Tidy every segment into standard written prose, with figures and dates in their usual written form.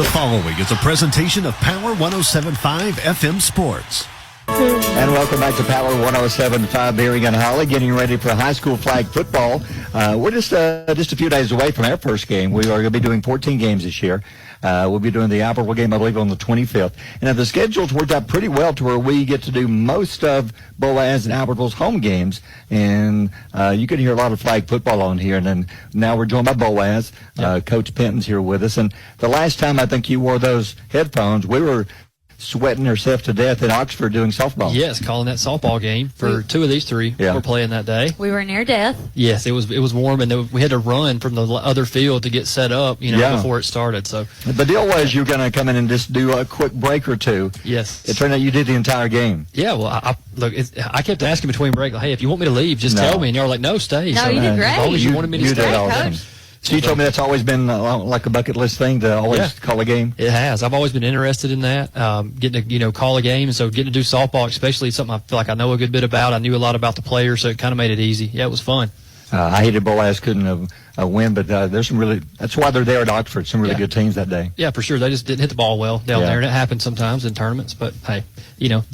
The following is a presentation of Power 107.5 FM Sports. And welcome back to Power 107.5 Beering and Holly, getting ready for high school flag football. We're just a few days away from our first game. We are going to be doing 14 games this year. We'll be doing the Albertville game, I believe, on the 25th. And the schedule's worked out pretty well to where we get to do most of Boaz and Albertville's home games. And you can hear a lot of flag football on here. And then now we're joined by Boaz. Coach Penton's here with us. And the last time I think you wore those headphones, we were sweating ourselves to death in Oxford doing softball. Yes, calling that softball game for two of these three were playing that day. We were near death. Yes, it was warm, and we had to run from the other field to get set up, before it started. So the deal was you were going to come in and just do a quick break or two. Yes. It turned out you did the entire game. Yeah, well, I kept asking between break, hey, if you want me to leave, just tell me. And you were like, no, stay. No, you did great. As long as you wanted me to stay. Did awesome. So you told me that's always been like a bucket list thing to always call a game? It has. I've always been interested in that, getting to, call a game. And so getting to do softball, especially something I feel like I know a good bit about. I knew a lot about the players, so it kind of made it easy. Yeah, it was fun. I hated Boaz couldn't have win, but there's some really – that's why they're there at Oxford, some really good teams that day. Yeah, for sure. They just didn't hit the ball well down there, and it happens sometimes in tournaments. But, hey,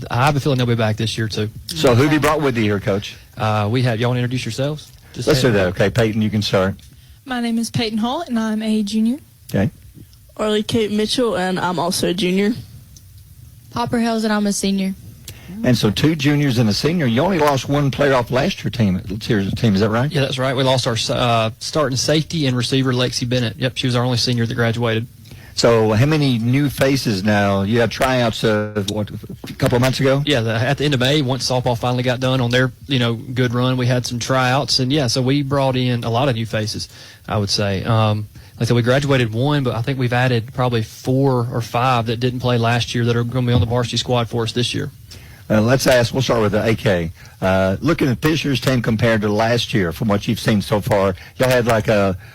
I have a feeling they'll be back this year too. So who have you brought with you here, Coach? We have – y'all want to introduce yourselves? Let's do that. Okay, Peyton, you can start. My name is Peyton Hall, and I'm a junior. Okay. Orly Kate Mitchell, and I'm also a junior. Popper Hills, and I'm a senior. And so two juniors and a senior. You only lost one player off last year's team. Is that right? Yeah, that's right. We lost our starting safety and receiver, Lexi Bennett. Yep, she was our only senior that graduated. So how many new faces now? You had tryouts, a couple of months ago? Yeah, at the end of May, once softball finally got done on their, good run, we had some tryouts. And, so we brought in a lot of new faces, I would say. Like I said, we graduated one, but I think we've added probably 4 or 5 that didn't play last year that are going to be on the varsity squad for us this year. We'll start with the AK. Looking at Fisher's team compared to last year, from what you've seen so far, y'all had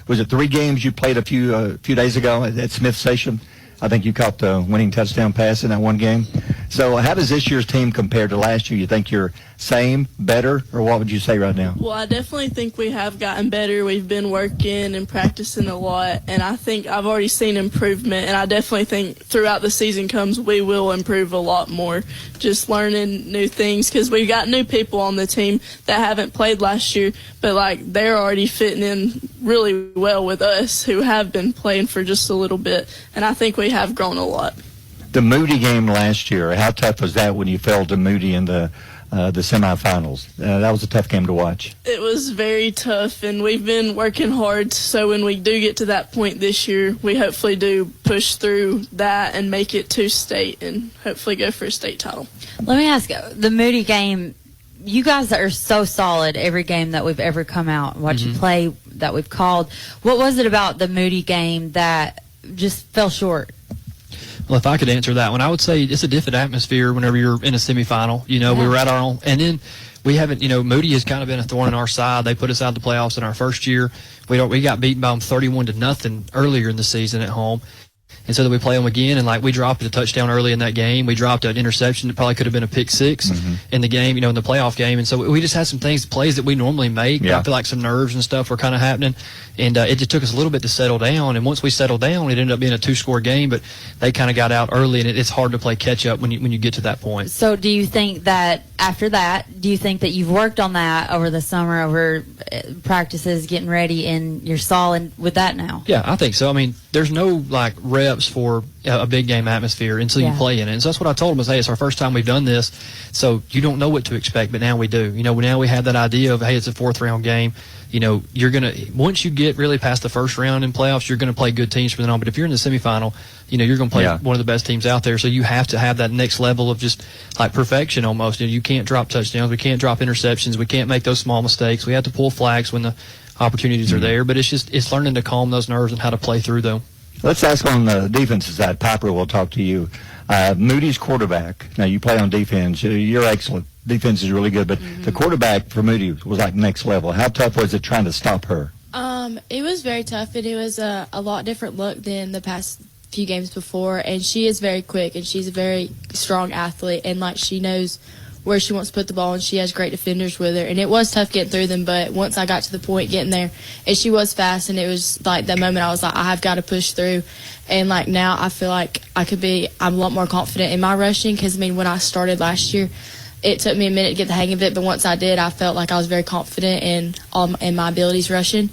was it 3 games you played a few days ago at Smith Station? I think you caught the winning touchdown pass in that one game. So how does this year's team compare to last year? You think you're same, better, or what would you say right now? Well, I definitely think we have gotten better. We've been working and practicing a lot, and I think I've already seen improvement, and I definitely think throughout the season comes we will improve a lot more, just learning new things, because we got new people on the team that haven't played last year, but they're already fitting in really well with us who have been playing for just a little bit, and I think we have grown a lot. The Moody game last year, how tough was that when you fell to Moody in the semifinals? That was a tough game to watch. It was very tough, and we've been working hard, so when we do get to that point this year, we hopefully do push through that and make it to state and hopefully go for a state title. Let me ask, the Moody game, you guys are so solid every game that we've ever come out and watched you play that we've called. What was it about the Moody game that just fell short? Well, if I could answer that one, I would say it's a different atmosphere whenever you're in a semifinal. We were at our own, and then we haven't, Moody has kind of been a thorn in our side. They put us out of the playoffs in our first year. We got beaten by them 31-0 earlier in the season at home. And so then we play them again, and we dropped a touchdown early in that game. We dropped an interception that probably could have been a pick six in the game, in the playoff game. And so we just had some plays that we normally make. I feel like some nerves and stuff were kind of happening. And it just took us a little bit to settle down. And once we settled down, it ended up being a 2-score game. But they kind of got out early, and it's hard to play catch-up when you get to that point. So do you think that after that, do you think that you've worked on that over the summer, over practices, getting ready, and you're solid with that now? Yeah, I think so. I mean, there's no, reps for a big game atmosphere until you play in it. And so that's what I told them is, hey, it's our first time we've done this, so you don't know what to expect, but now we do. Now we have that idea of, hey, it's a 4th-round game. You're going to – once you get really past the first round in playoffs, you're going to play good teams from then on. But if you're in the semifinal, you're going to play one of the best teams out there. So you have to have that next level of just perfection almost. You can't drop touchdowns. We can't drop interceptions. We can't make those small mistakes. We have to pull flags when the opportunities are there. But it's learning to calm those nerves and how to play through them. Let's ask on the defensive side. Piper will talk to you. Moody's quarterback. Now, you play on defense. You're excellent. Defense is really good, but the quarterback for Moody was next level. How tough was it trying to stop her? It was very tough, and it was a lot different look than the past few games before, and she is very quick, and she's a very strong athlete, and she knows where she wants to put the ball, and she has great defenders with her. And it was tough getting through them, but once I got to the point getting there, and she was fast, and it was like that moment I was like, I have got to push through. And like now I feel like I'm a lot more confident in my rushing, because I mean, when I started last year, it took me a minute to get the hang of it, but once I did, I felt like I was very confident in my abilities rushing.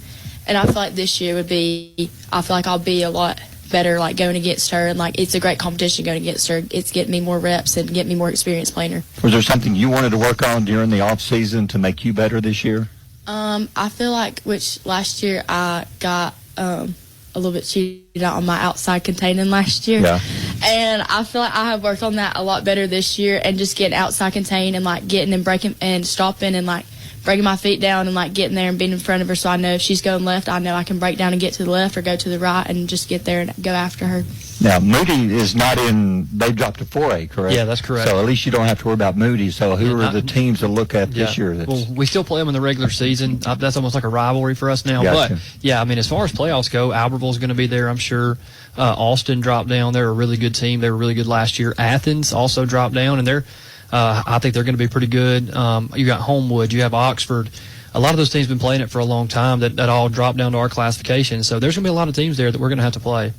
And I feel like this year I feel like I'll be a lot better, like going against her, and like it's a great competition going against her. It's getting me more reps and getting me more experience playing her. Was there something you wanted to work on during the off season to make you better this year? I feel like last year I got a little bit cheated out on my outside containing last year. Yeah. And I feel like I have worked on that a lot better this year, and just getting outside contain and like getting and breaking and stopping and like breaking my feet down and like getting there and being in front of her, so I know if she's going left, I know I can break down and get to the left, or go to the right and just get there and go after her. Now, Moody is not in, they dropped to 4A, correct? Yeah, that's correct. So at least you don't have to worry about Moody. So who are the teams to look at this year? Well, we still play them in the regular season. That's almost like a rivalry for us now. Gotcha. But, yeah, I mean, as far as playoffs go, Albertville's going to be there, I'm sure. Austin dropped down. They're a really good team. They were really good last year. Athens also dropped down, and I think they're going to be pretty good. You got Homewood. You have Oxford. A lot of those teams have been playing it for a long time that all dropped down to our classification. So there's going to be a lot of teams there that we're going to have to play.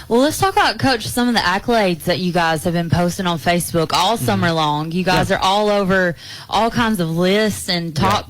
Well, let's talk about, Coach, some of the accolades that you guys have been posting on Facebook all summer long. You guys are all over all kinds of lists and top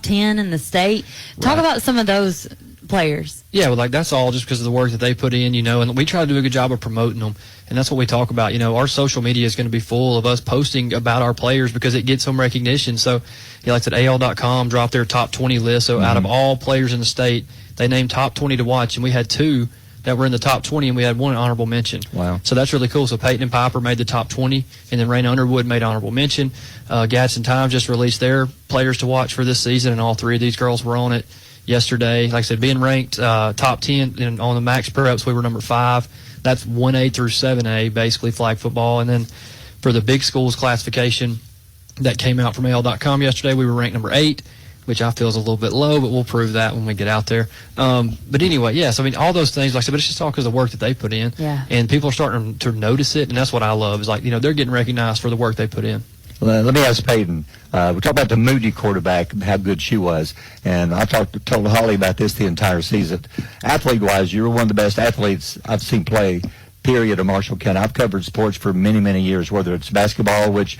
10 in the state. Talk about some of those players. Yeah, well, like that's all just because of the work that they put in, and we try to do a good job of promoting them, and that's what we talk about. Our social media is going to be full of us posting about our players because it gets some recognition. So, like I said, AL.com dropped their top 20 list. So out of all players in the state, they named top 20 to watch, and we had 2 that were in the top 20, and we had 1 honorable mention. Wow. So that's really cool. So Peyton and Piper made the top 20, and then Raina Underwood made honorable mention. Gadsden Times just released their players to watch for this season, and all 3 of these girls were on it yesterday. Like I said, being ranked top 10 and on the Max Preps, we were number 5. That's 1A through 7A, basically flag football. And then for the big schools classification that came out from AL.com yesterday, we were ranked number 8, which I feel is a little bit low, but we'll prove that when we get out there. But anyway, yes, I mean, all those things, like I said, but it's just all because of the work that they put in. Yeah. And people are starting to notice it, and that's what I love, is like, they're getting recognized for the work they put in. Let me ask Peyton. We talked about the Moody quarterback, how good she was, and I told Holly about this the entire season. Athlete-wise, you're one of the best athletes I've seen play, period, in Marshall County. I've covered sports for many, many years, whether it's basketball, which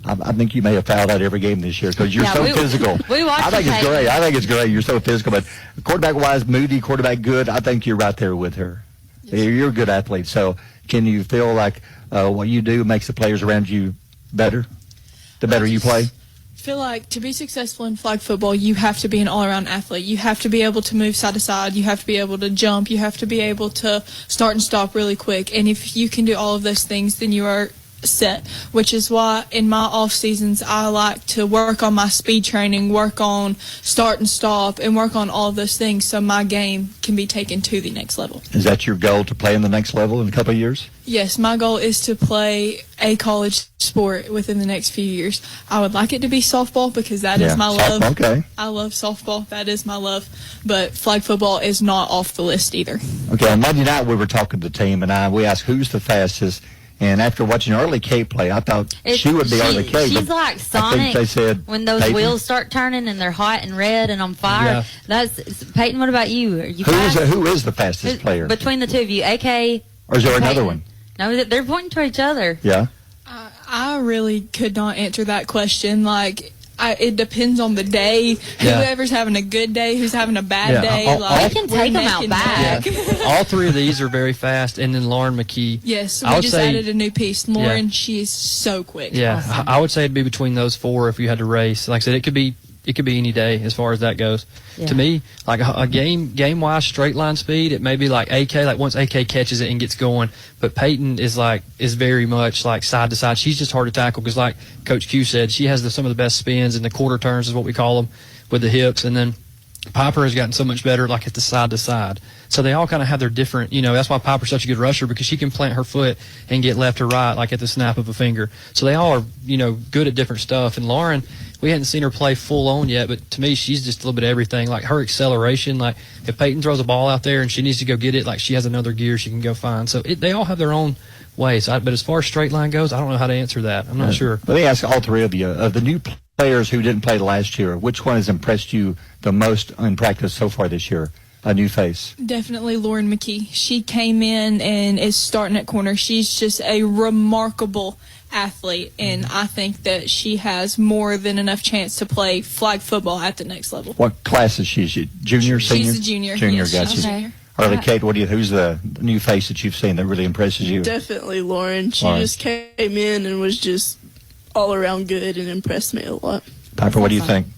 I think you may have fouled out every game this year because you're so physical. We watched I think it's great. I think it's great. You're so physical. But quarterback-wise, Moody, quarterback good, I think you're right there with her. Yes. You're a good athlete. So can you feel like what you do makes the players around you better? The better you play? I feel like to be successful in flag football, you have to be an all-around athlete. You have to be able to move side to side. You have to be able to jump. You have to be able to start and stop really quick. And if you can do all of those things, then you are set, which is why in my off seasons I like to work on my speed training, work on start and stop, and work on all of those things so my game can be taken to the next level. Is that your goal, to play in the next level in a couple of years? Yes, my goal is to play a college sport within the next few years. I would like it to be softball because that is my love. Okay. I love softball. That is my love. But flag football is not off the list either. Okay, on Monday night we were talking to the team, and we asked who's the fastest. And after watching Early Kate play, I thought she would be Early Kate. She's like Sonic. I think they said when those Peyton. wheels start turning and they're hot and red and on fire. Yeah. That's Peyton. What about you? Are you who is the fastest player between the two of you? AK or is there another one? No, they're pointing to each other. Yeah. I really could not answer that question. Like, it depends on the day. Yeah. Whoever's having a good day, who's having a bad day. We can take them out back. Yeah. All 3 of these are very fast, and then Lauren McKee. Yes, we just added a new piece. Lauren, she's so quick. Yeah, awesome. I would say it'd be between those 4 if you had to race. Like I said, it could be any day as far as that goes. Yeah. To me, like a game-wise straight line speed, it may be like AK, like once AK catches it and gets going. But Peyton is very much like side to side. She's just hard to tackle because, like Coach Q said, she has some of the best spins and the quarter turns is what we call them with the hips. And then Piper has gotten so much better, like at the side to side. So they all kind of have their different, that's why Piper's such a good rusher, because she can plant her foot and get left or right, like at the snap of a finger. So they all are, good at different stuff. And Lauren, we hadn't seen her play full on yet, but to me, she's just a little bit of everything. Like her acceleration, like if Peyton throws a ball out there and she needs to go get it, like she has another gear she can go find. So they all have their own ways. But as far as straight line goes, I don't know how to answer that. I'm not sure. Let me ask all three of you, of the new players who didn't play last year, which one has impressed you the most in practice so far this year? A new face. Definitely Lauren McKee. She came in and is starting at corner. She's just a remarkable athlete, and I think that she has more than enough chance to play flag football at the next level. What class is she? Is she junior, senior? She's a junior. Junior, yes, gotcha. she's a junior. Harley, Kate, who's the new face that you've seen that really impresses you? Definitely Lauren. She just came in and was just all around good and impressed me a lot. Piper, what do you think?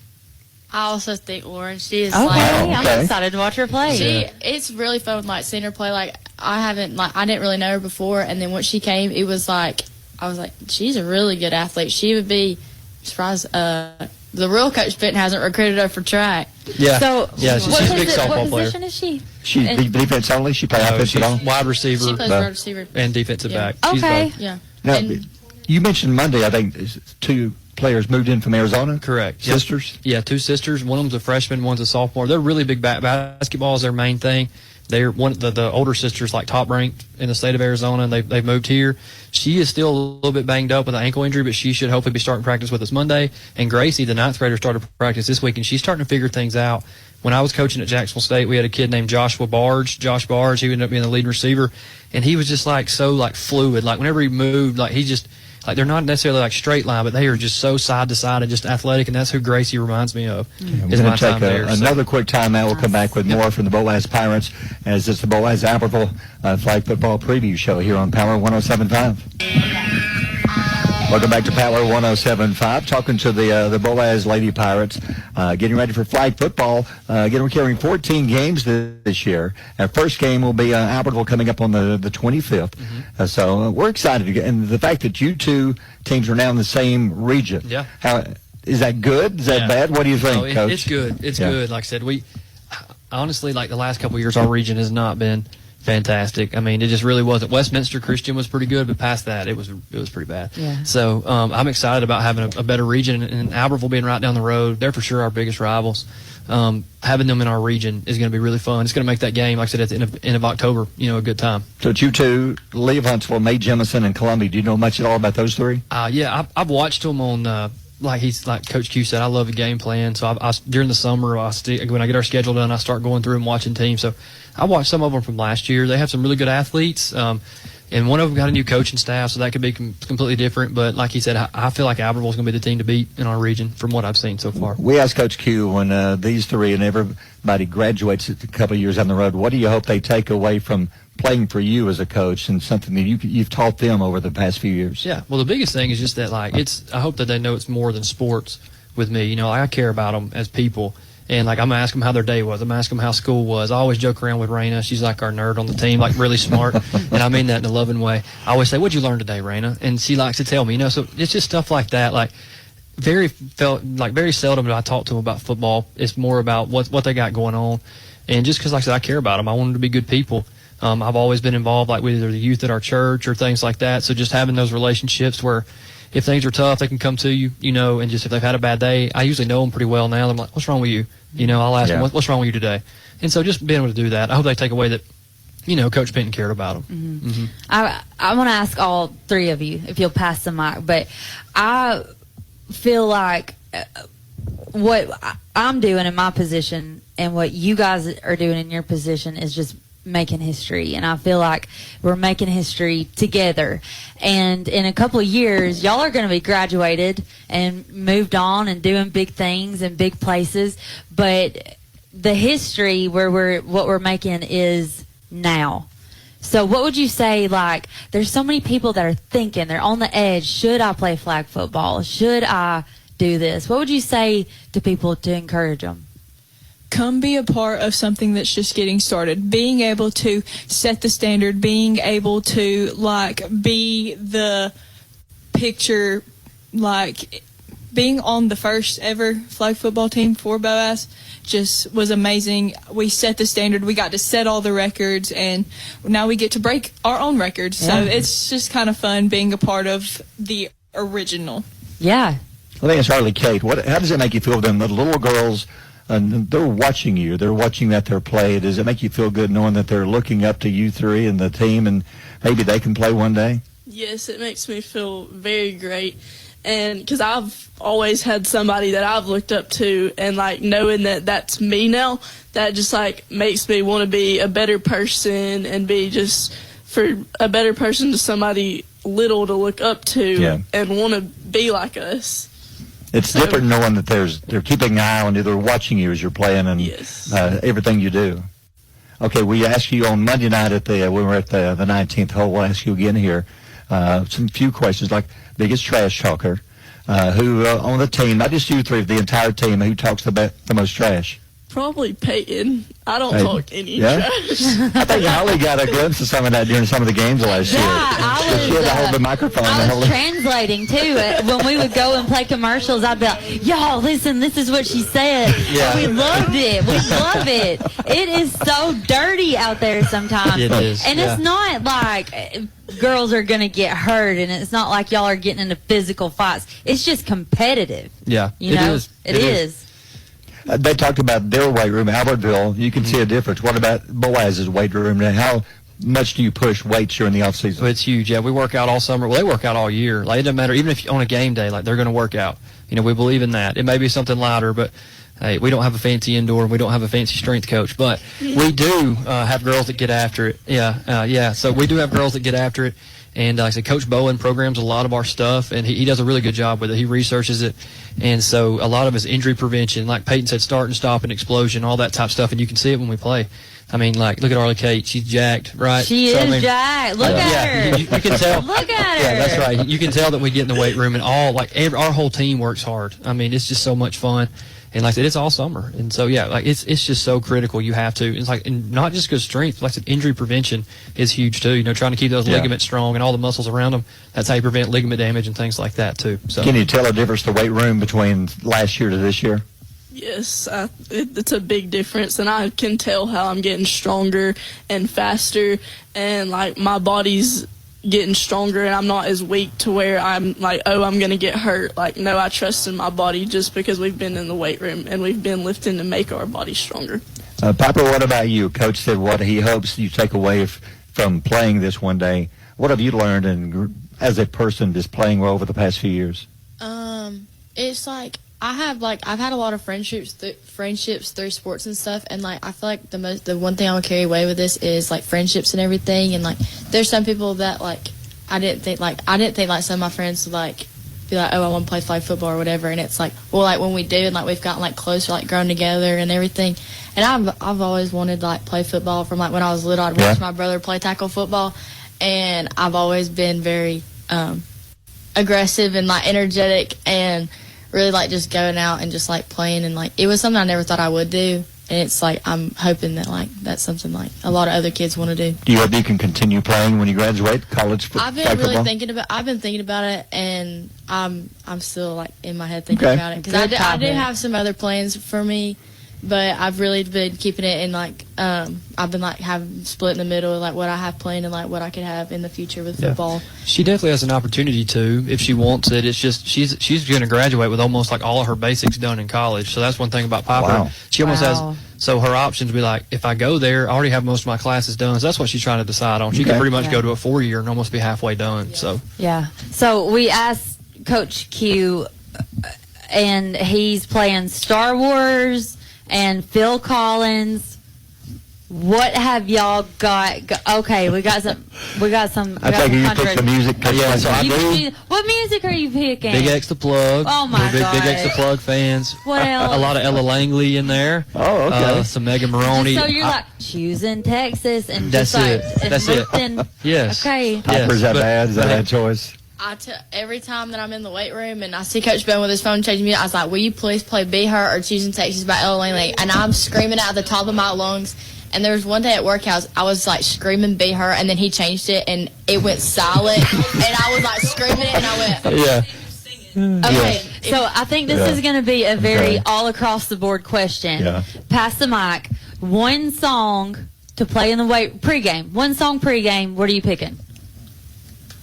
I also think Lauren. She is Okay, like I'm excited to watch her play. it's really fun like seeing her play. Like I didn't really know her before, and then when she came, it was like I was like, she's a really good athlete. She would be surprised. The real coach Benton hasn't recruited her for track. Yeah. So yeah, she's a big softball what player. position is she? She's defense only. She plays offense She's at all. wide receiver She plays wide receiver and defensive back. She's Okay. both. Yeah. Now, And- you mentioned Monday. I think two players moved in from Arizona. Correct. Yep. Sisters. Yeah, two sisters. One of them's a freshman, one's a sophomore. They're really big. Basketball is their main thing. They're the older sister's like top ranked in the state of Arizona, and they've moved here. She is still a little bit banged up with an ankle injury, but she should hopefully be starting practice with us Monday. And Gracie, the 9th grader, started practice this week, and she's starting to figure things out. When I was coaching at Jacksonville State, we had a kid named Josh Barge. He ended up being the leading receiver, and he was just so fluid. Like whenever he moved, like he just. Like they're not necessarily like straight line, but they are just so side to side and just athletic, and that's who Gracie reminds me of. We're going to take another quick timeout. We'll come back with more from the Boaz Pirates as it's the Boaz Albertville Flag Football Preview Show here on Power 107.5. Welcome back to Power 107.5. Talking to the Boaz Lady Pirates, getting ready for flag football. We're carrying 14 games this year. Our first game will be Albertville coming up on the 25th. So we're excited. And the fact that you two teams are now in the same region. Yeah. How is that good? Is that bad? What do you think, Coach? It's good. It's good. Like I said, we honestly, like the last couple of years, our region has not been fantastic. I mean, it just really wasn't. Westminster Christian was pretty good, but past that, it was pretty bad. Yeah. So I'm excited about having a better region, and Albertville being right down the road. They're for sure our biggest rivals. Having them in our region is going to be really fun. It's going to make that game, like I said, at the end of October, a good time. So it's you two, Lee of Huntsville, Mae Jemison, and Columbia. Do you know much at all about those three? Yeah, I've watched them on. Like Coach Q said, I love the game plan. So I during the summer, when I get our schedule done, I start going through and watching teams. So I watched some of them from last year. They have some really good athletes, and one of them got a new coaching staff, so that could be completely different. But like he said, I feel like Albertville is going to be the team to beat in our region from what I've seen so far. We asked Coach Q when these three and everybody graduates a couple of years down the road, what do you hope they take away from playing for you as a coach and something that you've taught them over the past few years? Yeah, well, the biggest thing is just that, I hope that they know it's more than sports with me. I care about them as people. And, I'm going to ask them how their day was. I'm going to ask them how school was. I always joke around with Raina. She's like our nerd on the team, really smart. And I mean that in a loving way. I always say, what'd you learn today, Raina? And she likes to tell me, so it's just stuff like that. Very seldom do I talk to them about football. It's more about what they got going on. And just because, like I said, I care about them. I want them to be good people. I've always been involved, with either the youth at our church or things like that. So just having those relationships where if things are tough, they can come to you, and just if they've had a bad day, I usually know them pretty well now. I'm like, what's wrong with you? I'll ask them, what's wrong with you today? And so just being able to do that, I hope they take away that, Coach Benton cared about them. Mm-hmm. I want to ask all three of you, if you'll pass the mic, but I feel like what I'm doing in my position and what you guys are doing in your position is just making history, and I feel like we're making history together. And in a couple of years, y'all are going to be graduated and moved on and doing big things in big places. But the history what we're making is now. So what would you say? There's so many people that are thinking, they're on the edge. Should I play flag football? Should I do this? What would you say to people to encourage them? Come be a part of something that's just getting started. Being able to set the standard, being able to be the picture, being on the first ever flag football team for Boaz, just was amazing. We set the standard. We got to set all the records, and now we get to break our own records. So it's just kind of fun being a part of the original. Yeah. I think it's Harley Kate. How does it make you feel then the little girls, they're watching you, they're watching that they're play? Does it make you feel good knowing that they're looking up to you three and the team, and maybe they can play one day? Yes, it makes me feel very great. And because I've always had somebody that I've looked up to, and like knowing that that's me now, that just like makes me want to be a better person and be just for a better person to somebody little to look up to and want to be like us. It's different knowing that they're keeping an eye on you, they're watching you as you're playing and everything you do. Okay, we asked you on Monday night when we were at the 19th hole. We'll ask you again here. Some few questions like biggest trash talker, who on the team, not just you three, the entire team, who talks the most trash? Probably Peyton. I don't talk any trash. I think Holly got a glimpse of some of that during some of the games last year. She had to hold the microphone. I was translating, too. When we would go and play commercials, I'd be like, y'all, listen, this is what she said. We loved it. We love it. It is so dirty out there sometimes. It is. And it's not like girls are going to get hurt, and it's not like y'all are getting into physical fights. It's just competitive. Yeah, you know? It is. They talked about their weight room, Albertville. You can see a difference. What about Boaz's weight room? How much do you push weights during the off season? Well, it's huge. Yeah, we work out all summer. Well, they work out all year. Like, it doesn't matter. Even if on a game day, like, they're going to work out. You know, we believe in that. It may be something lighter, but hey, we don't have a fancy indoor, and we don't have a fancy strength coach. But we do have girls that get after it. Yeah. So we do have girls that get after it. And like I said, Coach Bowen programs a lot of our stuff, and he does a really good job with it. He researches it. And so a lot of his injury prevention, like Peyton said, start and stop and explosion, all that type of stuff. And you can see it when we play. I mean, like, look at Harley Kate. She's jacked, right? She is jacked. Look at her. You can tell. Look at her. Yeah, that's right. You can tell that we get in the weight room, and our whole team works hard. I mean, it's just so much fun. And like I said, it's all summer. And so, yeah, like it's just so critical. You have to. It's like, and not just because strength, like I said, injury prevention is huge too. You know, trying to keep those ligaments strong and all the muscles around them. That's how you prevent ligament damage and things like that too. So, can you tell a difference the weight room between last year to this year? Yes, it's a big difference, and I can tell how I'm getting stronger and faster, and like my body's getting stronger, and I'm not as weak to where I'm like, oh, I'm going to get hurt. Like, no, I trust in my body just because we've been in the weight room and we've been lifting to make our body stronger. Papa, what about you? Coach said what he hopes you take away from playing this one day. What have you learned as a person just playing well over the past few years? It's like I've had a lot of friendships through sports and stuff, and like I feel like the one thing I would carry away with this is like friendships and everything. And like there's some people that like I didn't think like some of my friends would like be like, oh, I want to play flag football or whatever, and it's like, well, like when we do, and like we've gotten like closer, like grown together and everything. And I've always wanted to like play football from like when I was little. I'd watch my brother play tackle football, and I've always been very aggressive and like energetic and really like just going out and just like playing, and like it was something I never thought I would do, and it's like I'm hoping that like that's something like a lot of other kids want to do. Do you hope you can continue playing when you graduate college I've been really thinking about it, and I'm still like in my head thinking about it, because I do have some other plans for me, but I've really been keeping it in like I've been like having split in the middle of like what I have planned and like what I could have in the future with football. She definitely has an opportunity to, if she wants it. It's just she's going to graduate with almost like all of her basics done in college. So that's one thing about Piper. Wow. She almost has. So her options be like, if I go there, I already have most of my classes done. So that's what she's trying to decide on. She can pretty much go to a 4-year and almost be halfway done. So So we asked Coach Q, and he's playing Star Wars and Phil Collins. What have y'all got? Okay, we got some. I think you picked the music. What music are you picking? Big X the Plug. Oh my God. Big X the Plug fans. What else? A lot of Ella Langley in there. Oh, okay. Some Megan Maroney. So you're like choosing Texas and that's just like it. That's lifting. it. Yes. Okay. Piper's that bad? Is that a bad choice? Every time that I'm in the weight room and I see Coach Ben with his phone changing music, I was like, will you please play Be Her or Choosing Texas by Ella Langley? And I'm screaming out at the top of my lungs. And there was one day at workouts, I was like screaming Be Her, and then he changed it and it went silent. And I was like screaming it, and I went, Okay, so I think this is going to be a very Okay. all across the board question. Yeah. Pass the mic. One song to play in the pregame. One song pregame. What are you picking?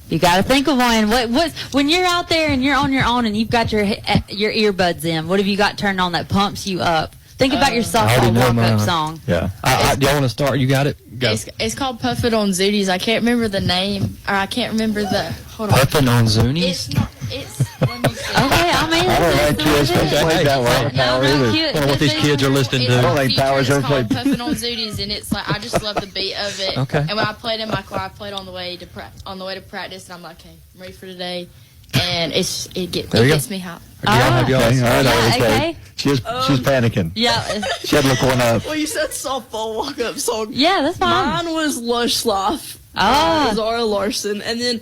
You got to think of one. What when you're out there and you're on your own and you've got your earbuds in? What have you got turned on that pumps you up? Think about your I already softball know walk-up mine. song. Yeah. Do y'all want to start? You got it? Go. It's called Puffin' on Zooties. I can't remember the name, or I can't remember the. Hold on. Puffin' on Zunies? It's not. It's. Let me see. Okay, I mean, I don't think kids can play that well with Power either. I don't know what these kids are listening It's to. I don't a think feature, Power's it's ever called played. Puffin' on Zooties, and it's like I just love the beat of it. Okay. And when I played in my car, I played on the way to practice, and I'm like, okay, I'm ready for today, and it gets me hot. Y'all have y'all. Okay, all right, Yeah, okay. okay. She's panicking. Yeah, She had to look one up. Well, you said softball walk-up song. yeah, that's fine. Mine was Lush Life. Ah. Zara Larson. And then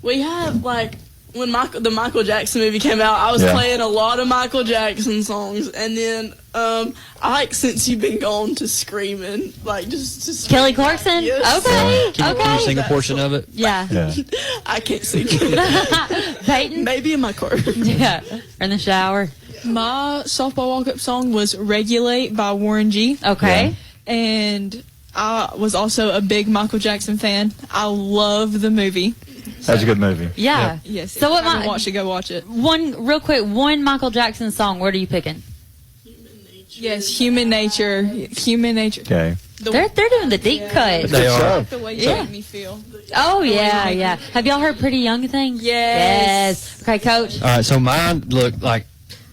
we had, like, when the Michael Jackson movie came out, I was playing a lot of Michael Jackson songs. And then I like Since You've Been Gone to Screaming. Like, just Kelly Clarkson? Yes. Okay, Can you sing a okay. portion of it? Yeah. Yeah. I can't sing. Peyton? Maybe in my car. Yeah. Or in the shower. My softball walk-up song was "Regulate" by Warren G. Okay. And I was also a big Michael Jackson fan. I love the movie. That's a good movie. Yeah. Yes. So what if you haven't my- watched it, go watch it. One Michael Jackson song. What are you picking? Yes, Human Nature. Human Nature. Okay. They're doing the deep cut. They are. stuff. The way you Yeah. make me feel. Oh yeah, yeah. Have y'all heard "Pretty Young Thing"? Yes. Yes. Okay, Coach. All right, so mine look like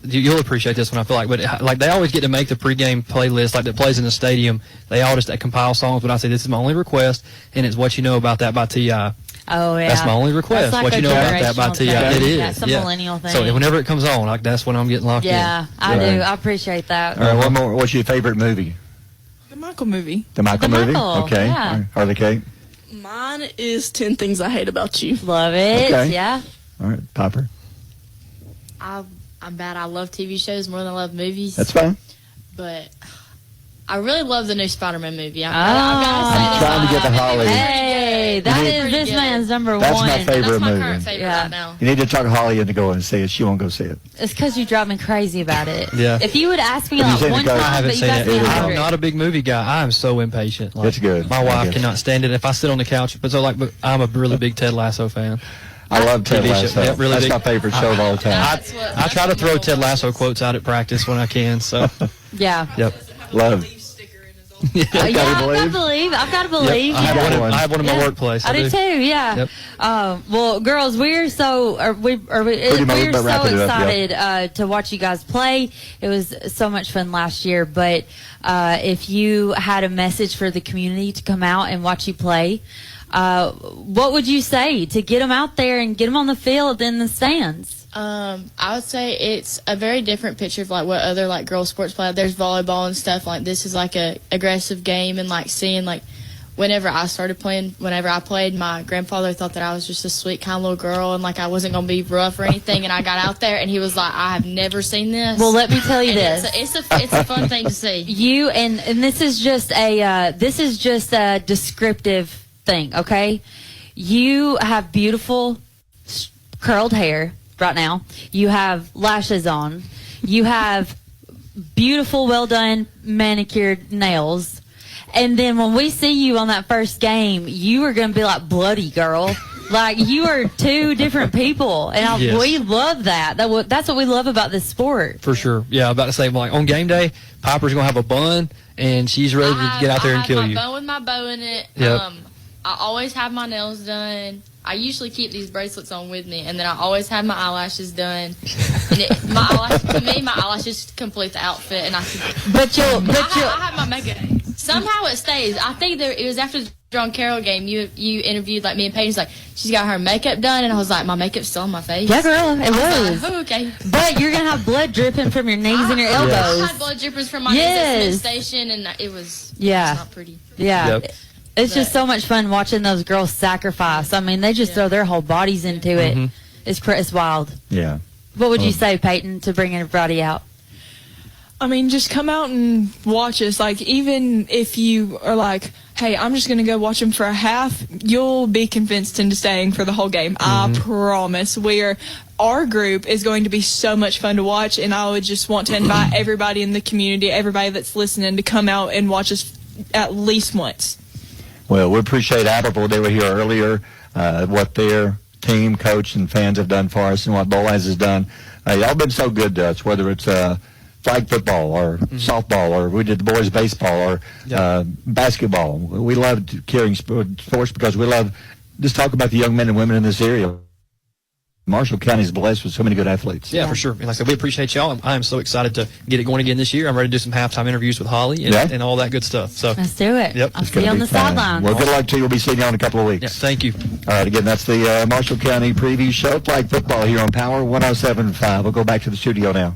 you'll appreciate this one. I feel like, but like they always get to make the pregame playlist like that plays in the stadium. They all just compile songs, but I say this is my only request, and it's "What You Know About That" by T.I. Oh yeah. That's my only request. That's like What a You Know About That by generational T.I. thing. It is. That's a yeah. millennial thing. So whenever it comes on, like that's when I'm getting locked Yeah, I Right. do. I appreciate that. All right, one more. What's your favorite movie? The Michael movie. The Michael The movie? Michael, Okay. yeah. All right. Harley Kate? Mine is 10 Things I Hate About You. Love it. Okay. Yeah. All right. Popper? I'm bad. I love TV shows more than I love movies. That's fine. But I really love the new Spider-Man movie. I've Ah. gotta say I'm this. trying to get to Holly. Hey, that You is need- this man's number That's one. my favorite That's my movie. current favorite Yeah. right now. You need to talk Holly into going and see it. She won't go see it. It's because you drive me crazy about it. Yeah. If you would ask me Have you like seen one it, Coach? I time, haven't but you seen asked it. me either. I'm 100. not a big movie guy. I am so impatient. Like, It's good. My I wife guess. cannot stand it. If I sit on the couch, but I'm a really big Ted Lasso fan. I love Ted TV show. Lasso. Yeah, really That's big. my favorite show of all time. That's what- I try to throw Ted Lasso quotes out at practice when I can. So, Yeah. yep. Love. Yeah, I've got to believe. believe. I've got to believe. I have got one. one. I have one in my Yeah. workplace. I do too. Yeah. Yep. Well, girls, we're so Pretty much, we're but so wrap it up, excited to watch you guys play. It was so much fun last year. But if you had a message for the community to come out and watch you play, what would you say to get them out there and get them on the field in the stands? I would say it's a very different picture of like what other like girl sports play. There's volleyball and stuff. Like this is like a aggressive game, and like seeing like whenever I played, my grandfather thought that I was just a sweet kind of little girl, and like I wasn't gonna be rough or anything. And I got out there, and he was like, "I have never seen this." Well, let me tell you And this. it's a fun thing to see. You and this is just a descriptive thing, okay? You have beautiful curled hair right now. You have lashes on. You have beautiful, well done manicured nails. And then when we see you on that first game, you are going to be like bloody girl. Like you are two different people, and Yes. we love that. That's what we love about this sport. For sure. Yeah, I'm about to say, like, on game day, Piper's going to have a bun, and she's ready to get out there and kill I you. have my bun with my bow in it. Yep. I always have my nails done. I usually keep these bracelets on with me, and then I always have my eyelashes done. And to me, my eyelashes complete the outfit, and I have my makeup. Somehow it stays. I think it was after the John Carroll game. You interviewed like me and Paige. Like she's got her makeup done, and I was like, my makeup's still on my face. Yeah, girl, it I was. was like, oh, okay. But you're gonna have blood dripping from your knees and your I elbows. had blood drippers from my Yes. knees at Smith Station, and it was not pretty. Yeah. Yep. It's just so much fun watching those girls sacrifice. I mean, they just throw their whole bodies into it. It's wild. Yeah. What would you say, Peyton, to bring everybody out? I mean, just come out and watch us. Like, even if you are like, hey, I'm just going to go watch them for a half, you'll be convinced into staying for the whole game. I promise. our group is going to be so much fun to watch, and I would just want to invite everybody in the community, everybody that's listening, to come out and watch us at least once. Well, we appreciate Albertville. They were here earlier, what their team, coach, and fans have done for us and what Boaz has done. Y'all been so good to us, whether it's flag football or softball, or we did the boys baseball or basketball. We love carrying sports because we love just talk about the young men and women in this area. Marshall County is blessed with so many good athletes. Yeah, for sure. And like I said, we appreciate y'all. I am so excited to get it going again this year. I'm ready to do some halftime interviews with Holly and all that good stuff. So let's do it. Yep. I'll see you on the sidelines. Well, good luck to you. We'll be seeing you in a couple of weeks. Yeah, thank you. All right, again, that's the Marshall County preview show, flag football here on Power 107.5. We'll go back to the studio now.